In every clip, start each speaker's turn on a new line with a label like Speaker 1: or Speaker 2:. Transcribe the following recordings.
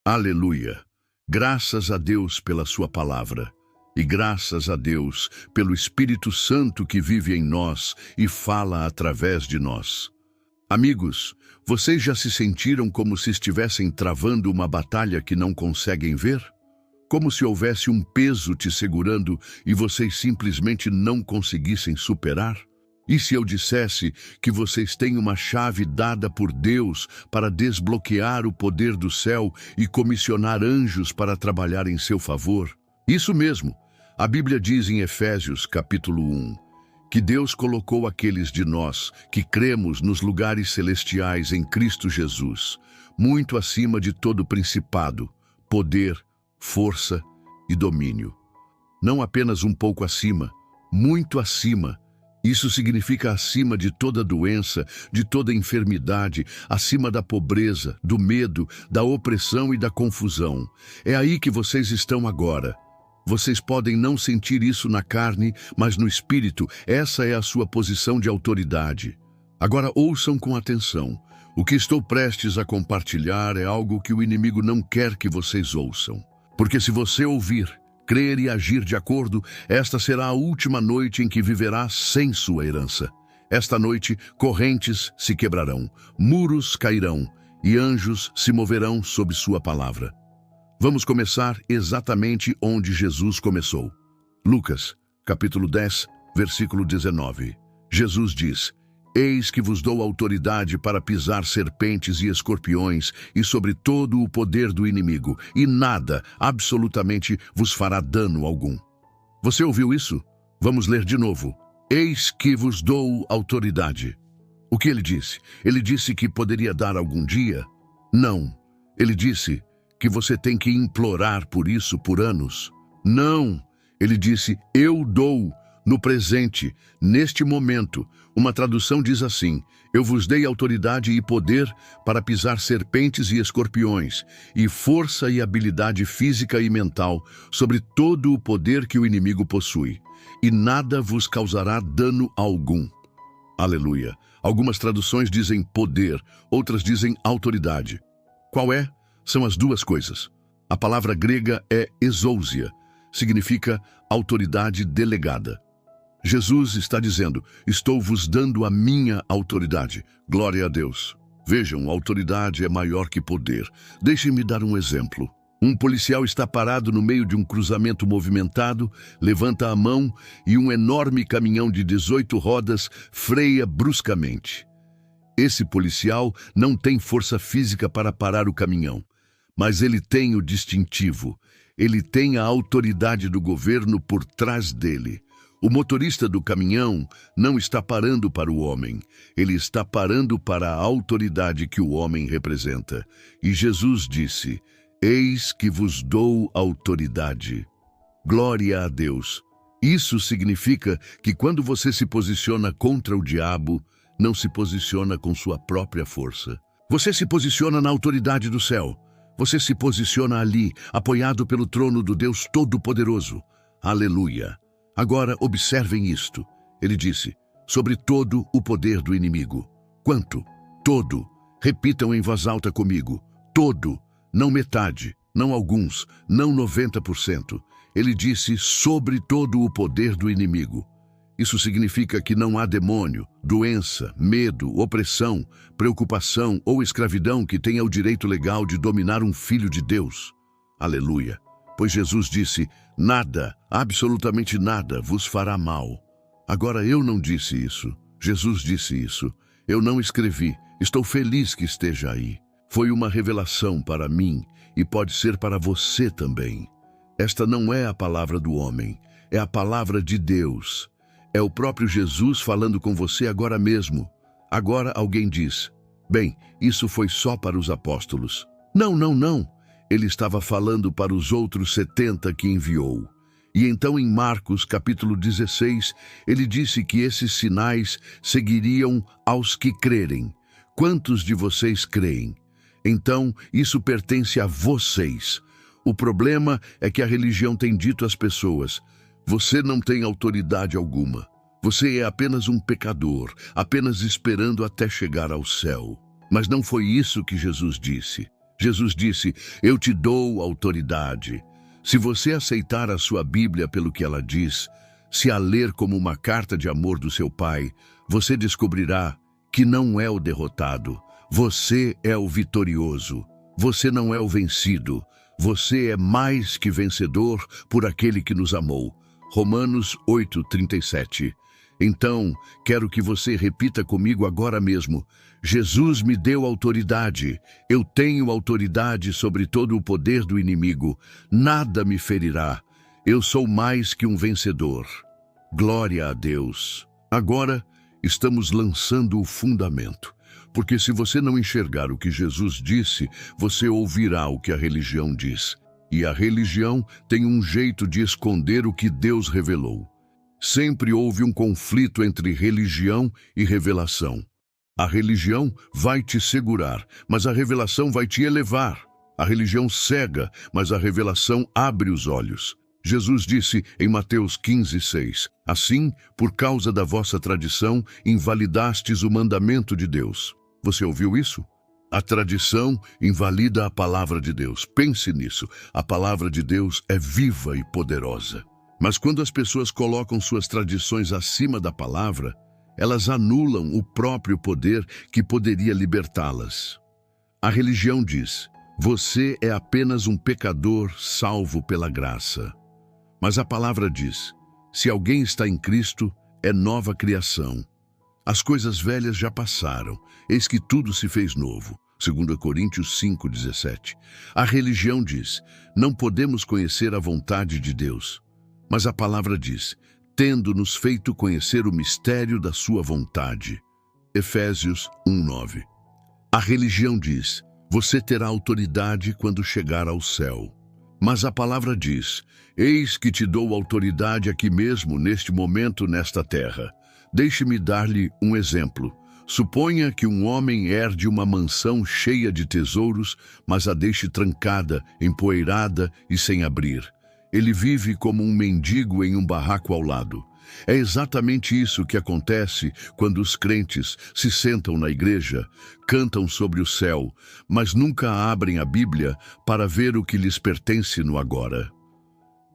Speaker 1: Aleluia! Graças a Deus pela sua palavra. E graças a Deus pelo Espírito Santo que vive em nós e fala através de nós. Amigos, vocês já se sentiram como se estivessem travando uma batalha que não conseguem ver? Como se houvesse um peso te segurando e vocês simplesmente não conseguissem superar? E se eu dissesse que vocês têm uma chave dada por Deus para desbloquear o poder do céu e comissionar anjos para trabalhar em seu favor? Isso mesmo. A Bíblia diz em Efésios, capítulo 1, que Deus colocou aqueles de nós que cremos nos lugares celestiais em Cristo Jesus, muito acima de todo principado, poder, força e domínio. Não apenas um pouco acima, muito acima. Isso significa acima de toda doença, de toda enfermidade, acima da pobreza, do medo, da opressão e da confusão. É aí que vocês estão agora. Vocês podem não sentir isso na carne, mas no espírito, essa é a sua posição de autoridade. Agora ouçam com atenção. O que estou prestes a compartilhar é algo que o inimigo não quer que vocês ouçam. Porque se você ouvir, crer e agir de acordo, esta será a última noite em que viverá sem sua herança. Esta noite, correntes se quebrarão, muros cairão e anjos se moverão sob sua palavra. Vamos começar exatamente onde Jesus começou. Lucas, capítulo 10, versículo 19. Jesus diz: Eis que vos dou autoridade para pisar serpentes e escorpiões e sobre todo o poder do inimigo, e nada, absolutamente, vos fará dano algum. Você ouviu isso? Vamos ler de novo. Eis que vos dou autoridade. O que ele disse? Ele disse que poderia dar algum dia? Não. Ele disse que você tem que implorar por isso por anos? Não. Ele disse: eu dou. No presente, neste momento, uma tradução diz assim: eu vos dei autoridade e poder para pisar serpentes e escorpiões, e força e habilidade física e mental sobre todo o poder que o inimigo possui, e nada vos causará dano algum. Aleluia! Algumas traduções dizem poder, outras dizem autoridade. Qual é? São as duas coisas. A palavra grega é exousia, significa autoridade delegada. Jesus está dizendo: estou vos dando a minha autoridade. Glória a Deus. Vejam, autoridade é maior que poder. Deixem-me dar um exemplo. Um policial está parado no meio de um cruzamento movimentado, levanta a mão e um enorme caminhão de 18 rodas freia bruscamente. Esse policial não tem força física para parar o caminhão, mas ele tem o distintivo. Ele tem a autoridade do governo por trás dele. O motorista do caminhão não está parando para o homem, ele está parando para a autoridade que o homem representa. E Jesus disse: eis que vos dou autoridade. Glória a Deus. Isso significa que quando você se posiciona contra o diabo, não se posiciona com sua própria força. Você se posiciona na autoridade do céu. Você se posiciona ali, apoiado pelo trono do Deus Todo-Poderoso. Aleluia! Agora observem isto. Ele disse: sobre todo o poder do inimigo. Quanto? Todo. Repitam em voz alta comigo. Todo. Não metade, não alguns, não 90%. Ele disse: sobre todo o poder do inimigo. Isso significa que não há demônio, doença, medo, opressão, preocupação ou escravidão que tenha o direito legal de dominar um filho de Deus. Aleluia! Pois Jesus disse: nada, absolutamente nada, vos fará mal. Agora eu não disse isso. Jesus disse isso. Eu não escrevi. Estou feliz que esteja aí. Foi uma revelação para mim e pode ser para você também. Esta não é a palavra do homem, é a palavra de Deus. É o próprio Jesus falando com você agora mesmo. Agora alguém diz: bem, isso foi só para os apóstolos. Não, não, não. Ele estava falando para os outros 70 que enviou. E então em Marcos capítulo 16, ele disse que esses sinais seguiriam aos que crerem. Quantos de vocês creem? Então, isso pertence a vocês. O problema é que a religião tem dito às pessoas: você não tem autoridade alguma. Você é apenas um pecador, apenas esperando até chegar ao céu. Mas não foi isso que Jesus disse. Jesus disse: eu te dou autoridade. Se você aceitar a sua Bíblia pelo que ela diz, se a ler como uma carta de amor do seu Pai, você descobrirá que não é o derrotado, você é o vitorioso. Você não é o vencido, você é mais que vencedor por aquele que nos amou. Romanos 8:37. Então, quero que você repita comigo agora mesmo: Jesus me deu autoridade, eu tenho autoridade sobre todo o poder do inimigo, nada me ferirá, eu sou mais que um vencedor. Glória a Deus. Agora, estamos lançando o fundamento. Porque se você não enxergar o que Jesus disse, você ouvirá o que a religião diz. E a religião tem um jeito de esconder o que Deus revelou. Sempre houve um conflito entre religião e revelação. A religião vai te segurar, mas a revelação vai te elevar. A religião cega, mas a revelação abre os olhos. Jesus disse em Mateus 15:6, assim, por causa da vossa tradição, invalidastes o mandamento de Deus. Você ouviu isso? A tradição invalida a palavra de Deus. Pense nisso. A palavra de Deus é viva e poderosa. Mas quando as pessoas colocam suas tradições acima da palavra, elas anulam o próprio poder que poderia libertá-las. A religião diz: você é apenas um pecador salvo pela graça. Mas a palavra diz: se alguém está em Cristo, é nova criação. As coisas velhas já passaram, eis que tudo se fez novo. 2 Coríntios 5:17. A religião diz: não podemos conhecer a vontade de Deus. Mas a palavra diz: tendo-nos feito conhecer o mistério da sua vontade. Efésios 1:9. A religião diz: você terá autoridade quando chegar ao céu. Mas a palavra diz: eis que te dou autoridade aqui mesmo, neste momento, nesta terra. Deixe-me dar-lhe um exemplo. Suponha que um homem herde uma mansão cheia de tesouros, mas a deixe trancada, empoeirada e sem abrir. Ele vive como um mendigo em um barraco ao lado. É exatamente isso que acontece quando os crentes se sentam na igreja, cantam sobre o céu, mas nunca abrem a Bíblia para ver o que lhes pertence no agora.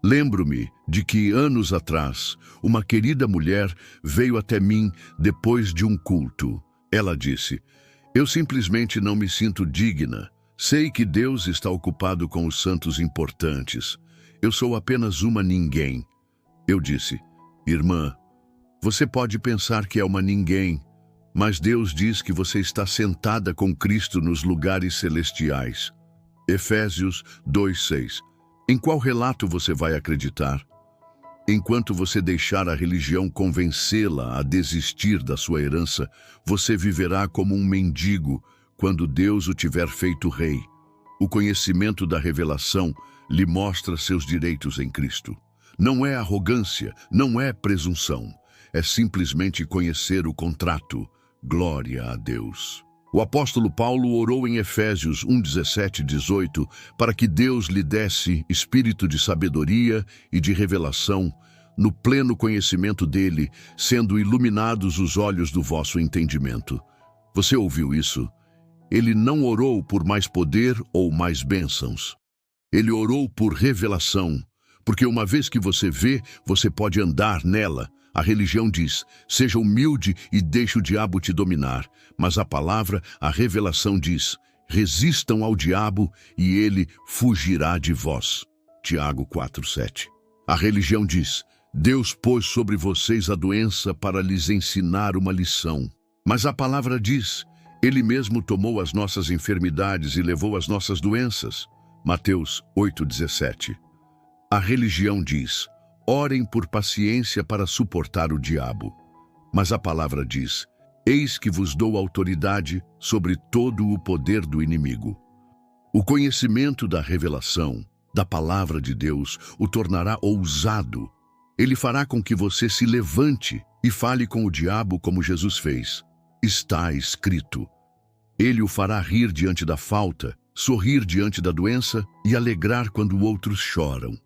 Speaker 1: Lembro-me de que, anos atrás, uma querida mulher veio até mim depois de um culto. Ela disse: eu simplesmente não me sinto digna. Sei que Deus está ocupado com os santos importantes. Eu sou apenas uma ninguém. Eu disse: irmã, você pode pensar que é uma ninguém, mas Deus diz que você está sentada com Cristo nos lugares celestiais. Efésios 2:6. Em qual relato você vai acreditar? Enquanto você deixar a religião convencê-la a desistir da sua herança, você viverá como um mendigo quando Deus o tiver feito rei. O conhecimento da revelação lhe mostra seus direitos em Cristo. Não é arrogância, não é presunção. É simplesmente conhecer o contrato. Glória a Deus. O apóstolo Paulo orou em Efésios 1:17-18 para que Deus lhe desse espírito de sabedoria e de revelação, no pleno conhecimento dele, sendo iluminados os olhos do vosso entendimento. Você ouviu isso? Ele não orou por mais poder ou mais bênçãos. Ele orou por revelação, porque uma vez que você vê, você pode andar nela. A religião diz: seja humilde e deixe o diabo te dominar. Mas a palavra, a revelação diz: resistam ao diabo e ele fugirá de vós. Tiago 4:7. A religião diz: Deus pôs sobre vocês a doença para lhes ensinar uma lição. Mas a palavra diz: ele mesmo tomou as nossas enfermidades e levou as nossas doenças. Mateus 8:17. A religião diz: orem por paciência para suportar o diabo. Mas a palavra diz: eis que vos dou autoridade sobre todo o poder do inimigo. O conhecimento da revelação, da palavra de Deus, o tornará ousado. Ele fará com que você se levante e fale com o diabo como Jesus fez. Está escrito. Ele o fará rir diante da falta, sorrir diante da doença e alegrar quando outros choram.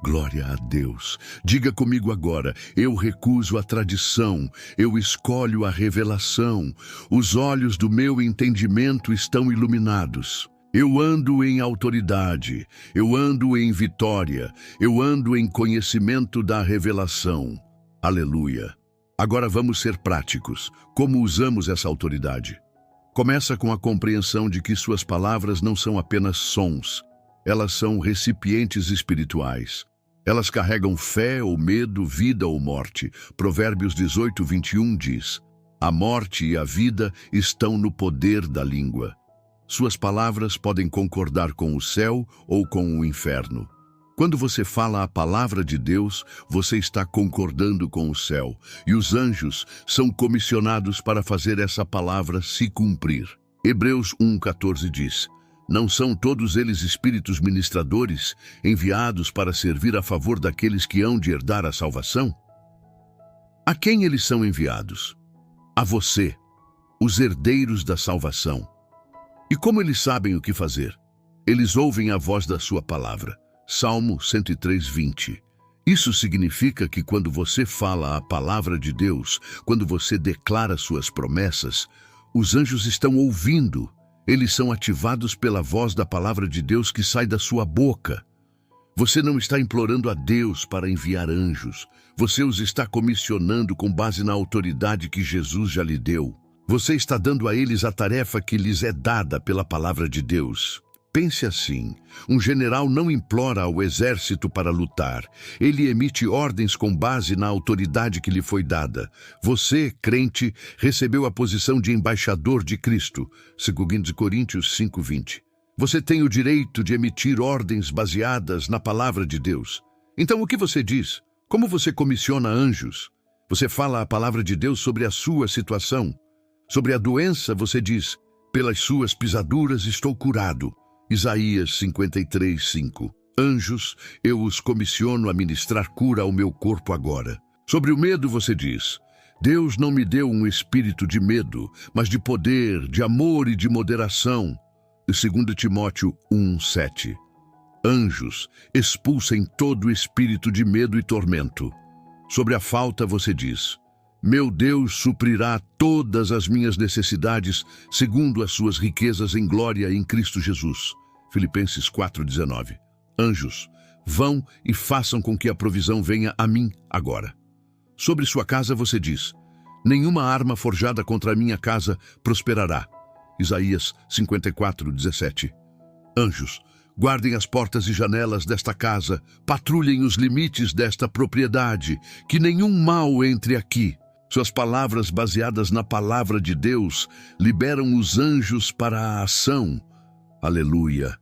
Speaker 1: Glória a Deus. Diga comigo agora: eu recuso a tradição, eu escolho a revelação. Os olhos do meu entendimento estão iluminados. Eu ando em autoridade, eu ando em vitória, eu ando em conhecimento da revelação. Aleluia! Agora vamos ser práticos. Como usamos essa autoridade? Começa com a compreensão de que suas palavras não são apenas sons, elas são recipientes espirituais. Elas carregam fé ou medo, vida ou morte. Provérbios 18, 21 diz: a morte e a vida estão no poder da língua. Suas palavras podem concordar com o céu ou com o inferno. Quando você fala a palavra de Deus, você está concordando com o céu, e os anjos são comissionados para fazer essa palavra se cumprir. Hebreus 1,14 diz: não são todos eles espíritos ministradores, enviados para servir a favor daqueles que hão de herdar a salvação? A quem eles são enviados? A você, os herdeiros da salvação. E como eles sabem o que fazer? Eles ouvem a voz da sua palavra. Salmo 103, 20. Isso significa que quando você fala a palavra de Deus, quando você declara suas promessas, os anjos estão ouvindo. Eles são ativados pela voz da palavra de Deus que sai da sua boca. Você não está implorando a Deus para enviar anjos. Você os está comissionando com base na autoridade que Jesus já lhe deu. Você está dando a eles a tarefa que lhes é dada pela palavra de Deus. Pense assim: um general não implora ao exército para lutar. Ele emite ordens com base na autoridade que lhe foi dada. Você, crente, recebeu a posição de embaixador de Cristo, 2 Coríntios 5:20. Você tem o direito de emitir ordens baseadas na palavra de Deus. Então o que você diz? Como você comissiona anjos? Você fala a palavra de Deus sobre a sua situação. Sobre a doença, você diz: pelas suas pisaduras estou curado. Isaías 53:5. Anjos, eu os comissiono a ministrar cura ao meu corpo agora. Sobre o medo, você diz: Deus não me deu um espírito de medo, mas de poder, de amor e de moderação. 2 Timóteo 1:7. Anjos, expulsem todo espírito de medo e tormento. Sobre a falta, você diz: meu Deus suprirá todas as minhas necessidades segundo as suas riquezas em glória em Cristo Jesus. Filipenses 4:19. Anjos, vão e façam com que a provisão venha a mim agora. Sobre sua casa você diz: nenhuma arma forjada contra a minha casa prosperará. Isaías 54:17. Anjos, guardem as portas e janelas desta casa, patrulhem os limites desta propriedade, que nenhum mal entre aqui. Suas palavras baseadas na palavra de Deus liberam os anjos para a ação. Aleluia!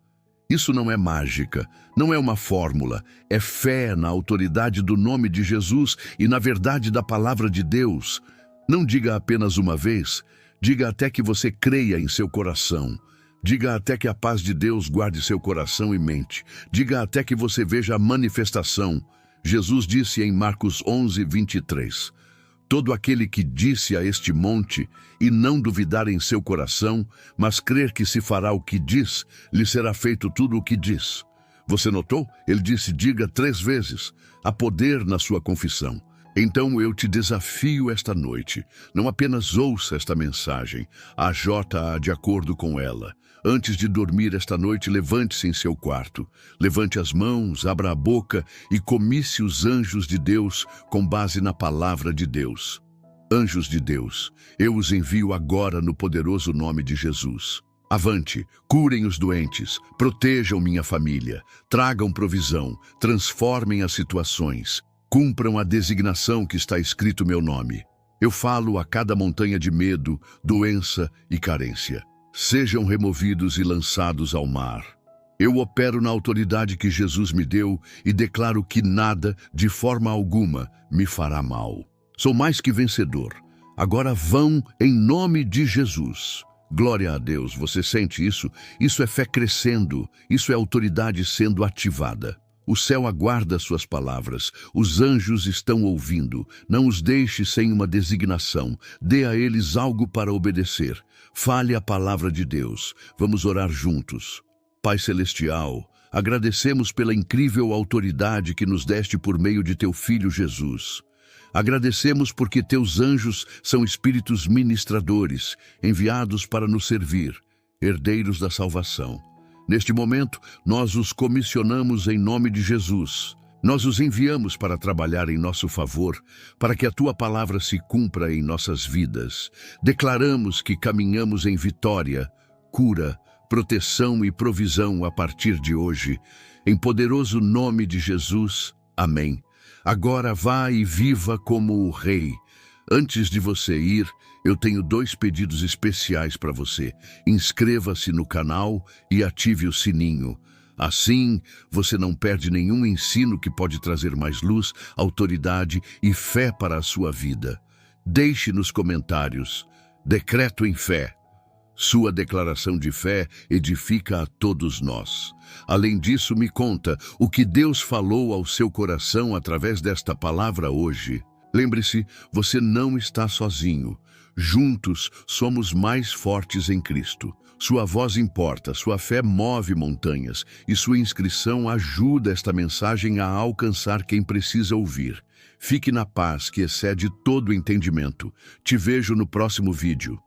Speaker 1: Isso não é mágica, não é uma fórmula, é fé na autoridade do nome de Jesus e na verdade da palavra de Deus. Não diga apenas uma vez, diga até que você creia em seu coração. Diga até que a paz de Deus guarde seu coração e mente. Diga até que você veja a manifestação. Jesus disse em Marcos 11:23. Todo aquele que disse a este monte e não duvidar em seu coração, mas crer que se fará o que diz, lhe será feito tudo o que diz. Você notou? Ele disse: diga 3 vezes. Há poder na sua confissão. Então eu te desafio esta noite. Não apenas ouça esta mensagem, ajote-a de acordo com ela. Antes de dormir esta noite, levante-se em seu quarto. Levante as mãos, abra a boca e comisse os anjos de Deus com base na palavra de Deus. Anjos de Deus, eu os envio agora no poderoso nome de Jesus. Avante, curem os doentes, protejam minha família, tragam provisão, transformem as situações, cumpram a designação que está escrito meu nome. Eu falo a cada montanha de medo, doença e carência. Sejam removidos e lançados ao mar. Eu opero na autoridade que Jesus me deu e declaro que nada, de forma alguma, me fará mal. Sou mais que vencedor. Agora vão em nome de Jesus. Glória a Deus, você sente isso? Isso é fé crescendo, isso é autoridade sendo ativada. O céu aguarda suas palavras, os anjos estão ouvindo. Não os deixe sem uma designação, dê a eles algo para obedecer. Fale a palavra de Deus. Vamos orar juntos. Pai Celestial, agradecemos pela incrível autoridade que nos deste por meio de teu Filho Jesus. Agradecemos porque teus anjos são espíritos ministradores, enviados para nos servir, herdeiros da salvação. Neste momento, nós os comissionamos em nome de Jesus. Nós os enviamos para trabalhar em nosso favor, para que a tua palavra se cumpra em nossas vidas. Declaramos que caminhamos em vitória, cura, proteção e provisão a partir de hoje. Em poderoso nome de Jesus. Amém. Agora vá e viva como o Rei. Antes de você ir, eu tenho 2 pedidos especiais para você. Inscreva-se no canal e ative o sininho. Assim, você não perde nenhum ensino que pode trazer mais luz, autoridade e fé para a sua vida. Deixe nos comentários. Decreto em fé. Sua declaração de fé edifica a todos nós. Além disso, me conta o que Deus falou ao seu coração através desta palavra hoje. Lembre-se, você não está sozinho. Juntos somos mais fortes em Cristo. Sua voz importa, sua fé move montanhas e sua inscrição ajuda esta mensagem a alcançar quem precisa ouvir. Fique na paz que excede todo entendimento. Te vejo no próximo vídeo.